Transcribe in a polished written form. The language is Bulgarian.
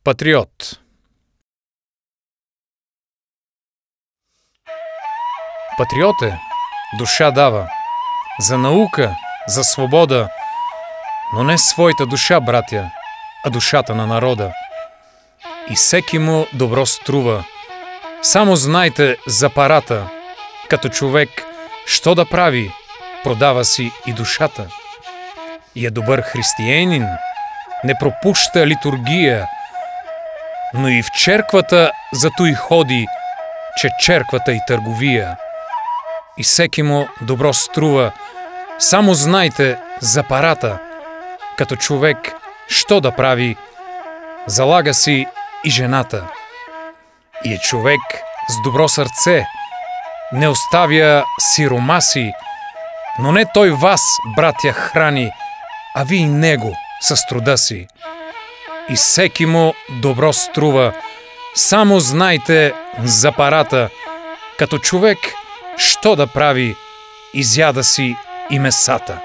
Патриот. Патриот е, душа дава, за наука, за свобода, но не своята душа, братя, а душата на народа. И всеки му добро струва. Само знайте за парата, като човек, що да прави, продава си и душата. И е добър християнин, не пропуща литургия, но и в черквата зато и ходи, че черквата и търговия. И всеки му добро струва, само знайте за парата, като човек, що да прави, залага си и жената. И е човек с добро сърце, не оставя сиромаси, но не той вас, братя, храни, а ви и него с труда си. И всеки му добро струва, само знайте за парата, като човек, що да прави, изяда си и месата.